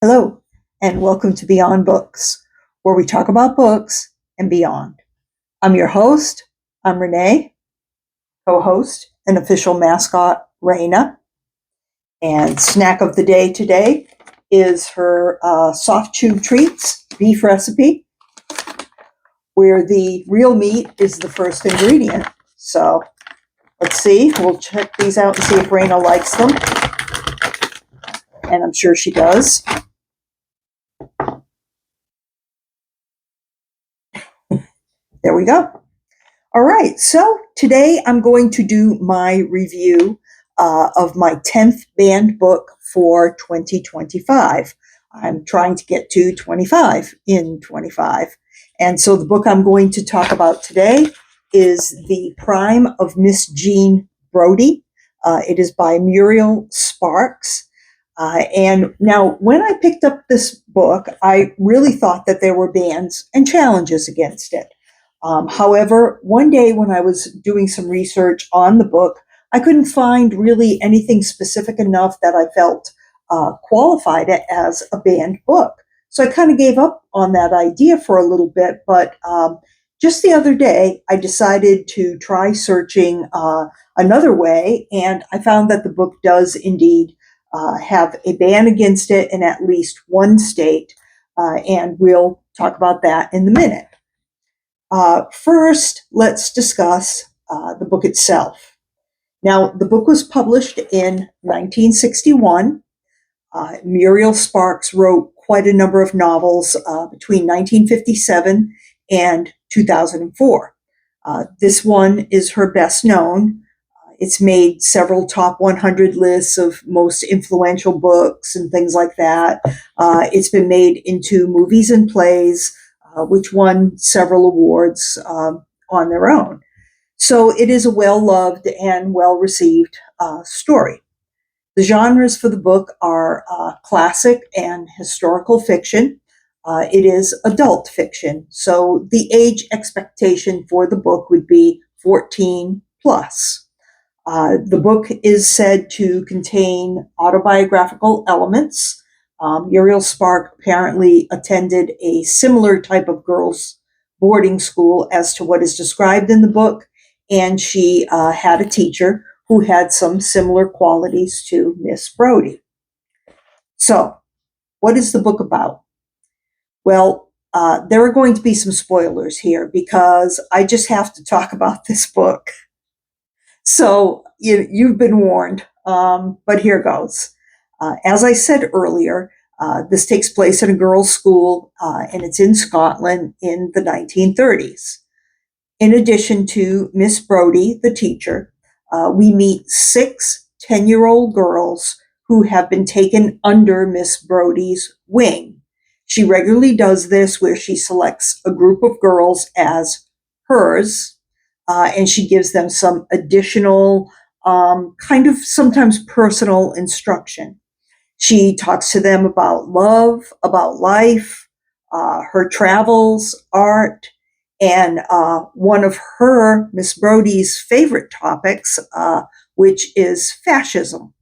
Hello, and welcome to Beyond Books, where we talk about books and beyond. I'm your host. I'm Renee, co-host and official mascot, Raina. And snack of the day today is her soft chew treats beef recipe, where the real meat is the first ingredient. So let's see. We'll check these out and see if Raina likes them. And I'm sure she does. There we go. All right, so today I'm going to do my review of my 10th banned book for 2025. I'm trying to get to 25 in 25. And so the book I'm going to talk about today is The Prime of Miss Jean Brodie. It is by Muriel Sparks. And now, when I picked up this book, I really thought that there were bans and challenges against it. However, one day when I was doing some research on the book, I couldn't find really anything specific enough that I felt qualified it as a banned book. So I kind of gave up on that idea for a little bit, but just the other day, I decided to try searching another way, and I found that the book does indeed have a ban against it in at least one state, and we'll talk about that in a minute. First, let's discuss the book itself. Now, the book was published in 1961. Muriel Sparks wrote quite a number of novels between 1957 and 2004. This one is her best known. It's made several top 100 lists of most influential books and things like that. It's been made into movies and plays, which won several awards on their own. So it is a well-loved and well-received story. The genres for the book are classic and historical fiction. It is adult fiction, so the age expectation for the book would be 14 plus. The book is said to contain autobiographical elements. Muriel Spark apparently attended a similar type of girls' boarding school as to what is described in the book, and she had a teacher who had some similar qualities to Miss Brodie. So, what is the book about? Well, there are going to be some spoilers here because I just have to talk about this book. So, you've been warned, but here goes. As I said earlier, this takes place in a girls' school, and it's in Scotland in the 1930s. In addition to Miss Brodie, the teacher, we meet 6 10-year-old girls who have been taken under Miss Brodie's wing. She regularly does this where she selects a group of girls as hers, and she gives them some additional, kind of sometimes personal instruction. She talks to them about love, about life, her travels, art, and one of her, Miss Brodie's, favorite topics, which is fascism.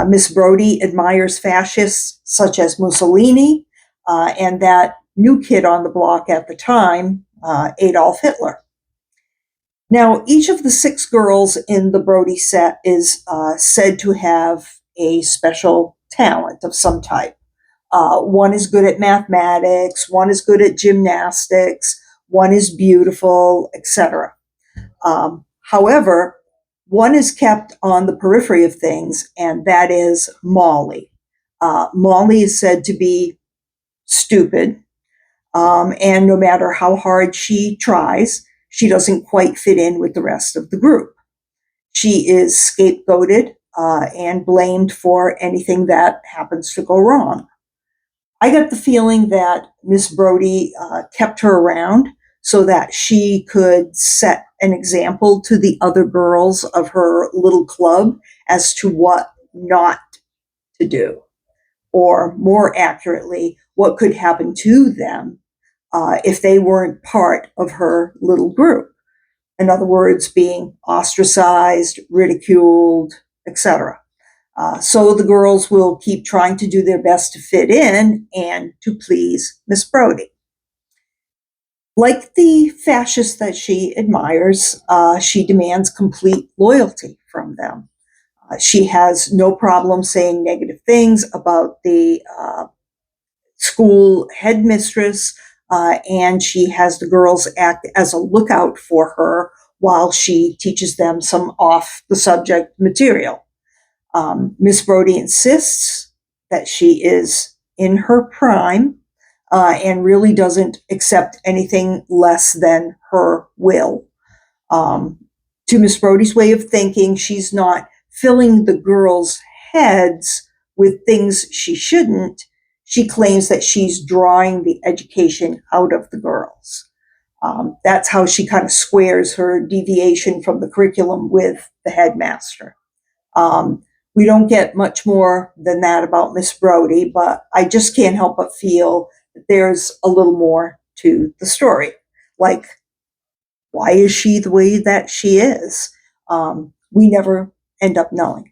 Miss Brodie admires fascists such as Mussolini and that new kid on the block at the time, Adolf Hitler. Now, each of the 6 girls in the Brodie set is said to have a special talent of some type. One is good at mathematics, one is good at gymnastics, one is beautiful, etc. However, one is kept on the periphery of things, and that is Molly. Molly is said to be stupid, and no matter how hard she tries, she doesn't quite fit in with the rest of the group. She is scapegoated and blamed for anything that happens to go wrong. I got the feeling that Miss Brodie kept her around so that she could set an example to the other girls of her little club as to what not to do, or more accurately, what could happen to them if they weren't part of her little group. In other words, being ostracized, ridiculed, etc. So the girls will keep trying to do their best to fit in and to please Miss Brodie. Like the fascists that she admires, she demands complete loyalty from them. She has no problem saying negative things about the school headmistress, and she has the girls act as a lookout for her while she teaches them some off the subject material. Miss Brodie insists that she is in her prime and really doesn't accept anything less than her will. To Miss Brodie's way of thinking, she's not filling the girls' heads with things she shouldn't. She claims that she's drawing the education out of the girls. That's how she kind of squares her deviation from the curriculum with the headmaster. We don't get much more than that about Miss Brodie, but I just can't help but feel that there's a little more to the story. Like, why is she the way that she is? We never end up knowing.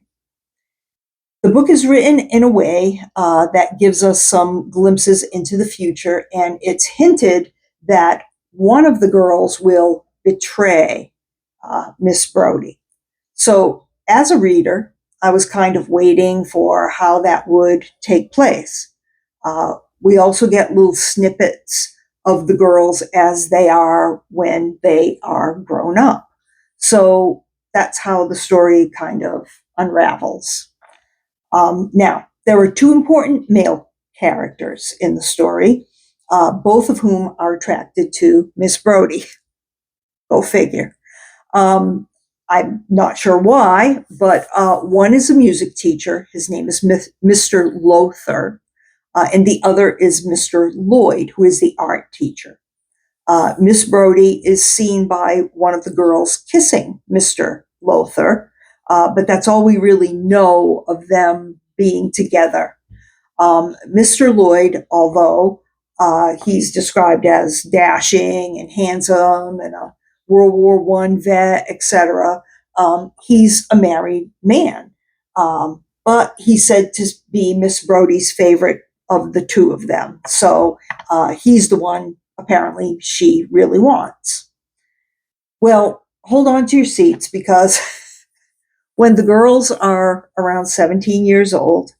The book is written in a way that gives us some glimpses into the future, and it's hinted that one of the girls will betray Miss Brodie. So, as a reader, I was kind of waiting for how that would take place. We also get little snippets of the girls as they are when they are grown up. So that's how the story kind of unravels. Now, there are two important male characters in the story, both of whom are attracted to Miss Brodie. Go figure. I'm not sure why, but one is a music teacher. His name is Mr. Lothar, and the other is Mr. Lloyd, who is the art teacher. Miss Brodie is seen by one of the girls kissing Mr. Lothar, but that's all we really know of them being together. Mr. Lloyd, although he's described as dashing and handsome and a World War I vet, etc., he's a married man. But he's said to be Miss Brodie's favorite of the two of them. So he's the one apparently she really wants. Well, hold on to your seats, because when the girls are around 17 years old,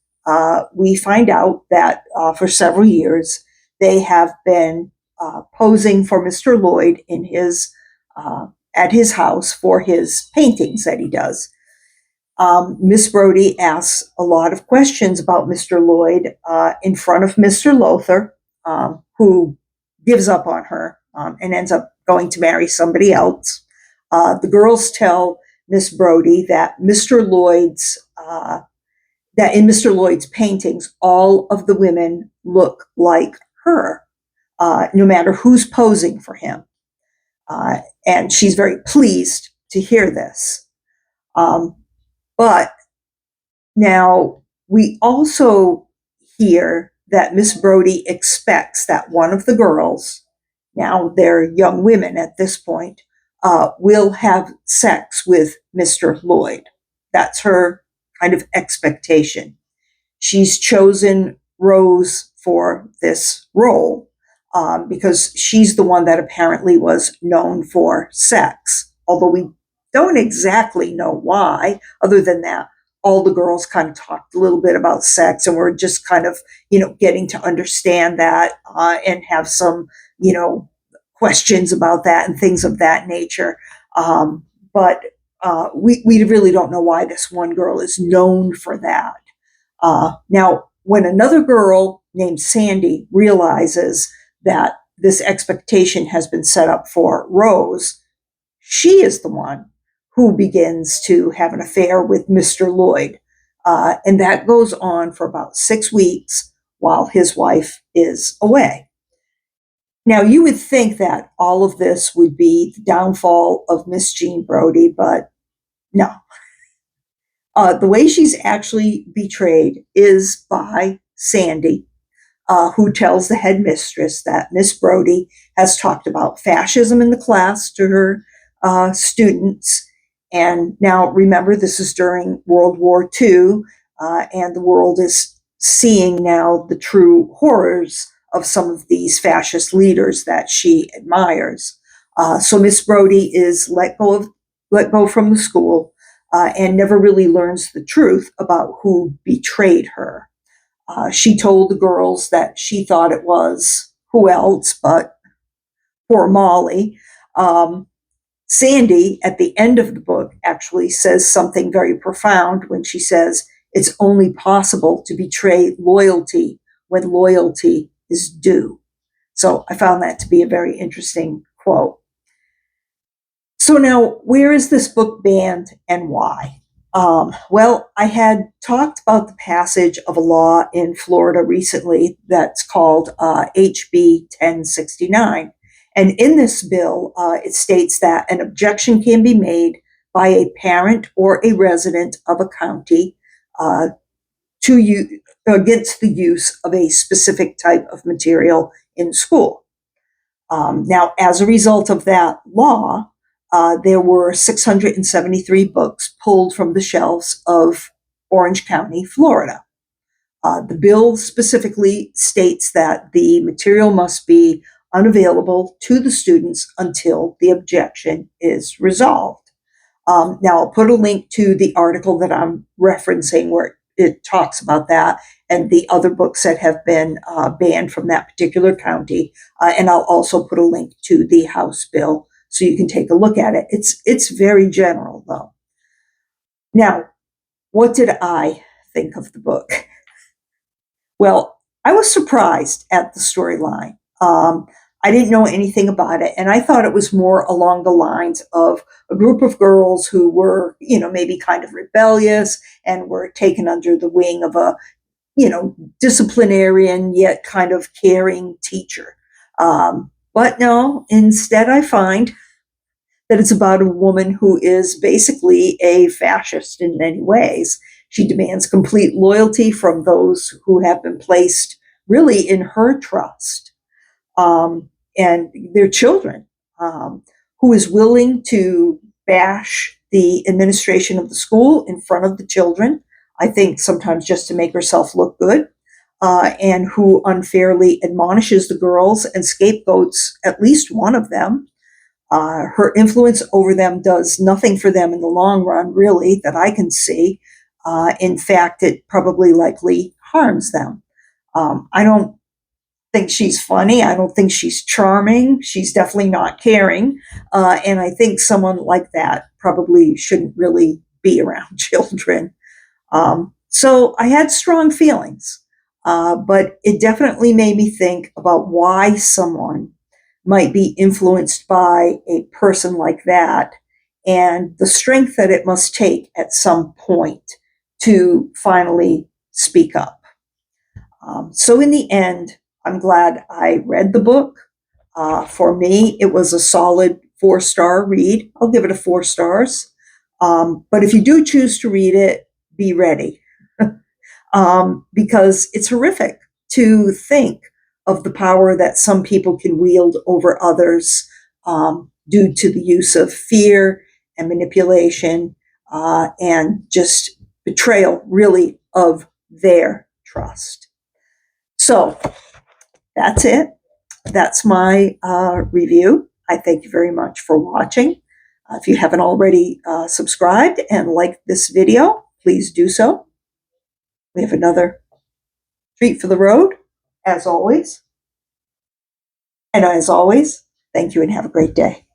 we find out that for several years they have been posing for Mr. Lloyd in his at his house for his paintings that he does. Miss Brodie asks a lot of questions about Mr. Lloyd in front of Mr. Lothar, who gives up on her and ends up going to marry somebody else. The girls tell Miss Brodie that that in Mr. Lloyd's paintings, all of the women look like her, no matter who's posing for him. And she's very pleased to hear this. But now we also hear that Miss Brodie expects that one of the girls, now they're young women at this point, will have sex with Mr. Lloyd. That's her kind of expectation. She's chosen Rose for this role because she's the one that apparently was known for sex, although we don't exactly know why, other than that all the girls kind of talked a little bit about sex, and we're just kind of, getting to understand that and have some, questions about that and things of that nature. But we really don't know why this one girl is known for that. Now, when another girl named Sandy realizes that this expectation has been set up for Rose, she is the one who begins to have an affair with Mr. Lloyd. And that goes on for about 6 weeks while his wife is away. Now, you would think that all of this would be the downfall of Miss Jean Brodie, but no. The way she's actually betrayed is by Sandy, who tells the headmistress that Miss Brodie has talked about fascism in the class to her students. And now, remember, this is during World War II. and the world is seeing now the true horrors of some of these fascist leaders that she admires. So Miss Brodie is let go from the school and never really learns the truth about who betrayed her. She told the girls that she thought it was who else but poor Molly. Sandy, at the end of the book, actually says something very profound when she says, "It's only possible to betray loyalty when loyalty is due." So I found that to be a very interesting quote. So now, where is this book banned and why? Well, I had talked about the passage of a law in Florida recently that's called HB 1069. And in this bill, it states that an objection can be made by a parent or a resident of a county to against the use of a specific type of material in school. Now, as a result of that law, there were 673 books pulled from the shelves of Orange County, Florida. The bill specifically states that the material must be unavailable to the students until the objection is resolved. Now, I'll put a link to the article that I'm referencing where it talks about that and the other books that have been banned from that particular county. And I'll also put a link to the House bill so you can take a look at it. It's very general, though. Now, what did I think of the book? Well, I was surprised at the storyline. I didn't know anything about it, and I thought it was more along the lines of a group of girls who were, maybe kind of rebellious and were taken under the wing of a, disciplinarian yet kind of caring teacher. But no, instead I find that it's about a woman who is basically a fascist in many ways. She demands complete loyalty from those who have been placed really in her trust, and their children, who is willing to bash the administration of the school in front of the children, I think sometimes just to make herself look good, and who unfairly admonishes the girls and scapegoats at least one of them. Her influence over them does nothing for them in the long run, really, that I can see. In fact, it probably likely harms them. I don't think she's funny. I don't think she's charming. She's definitely not caring. And I think someone like that probably shouldn't really be around children. So I had strong feelings, but it definitely made me think about why someone might be influenced by a person like that and the strength that it must take at some point to finally speak up. So in the end, I'm glad I read the book. For me, it was a solid 4-star read. I'll give it a 4 stars. But if you do choose to read it, be ready. Because it's horrific to think of the power that some people can wield over others due to the use of fear and manipulation and just betrayal, really, of their trust. So that's it. That's my review. I thank you very much for watching. If you haven't already subscribed and liked this video, please do so. We have another treat for the road, as always. And as always, thank you and have a great day.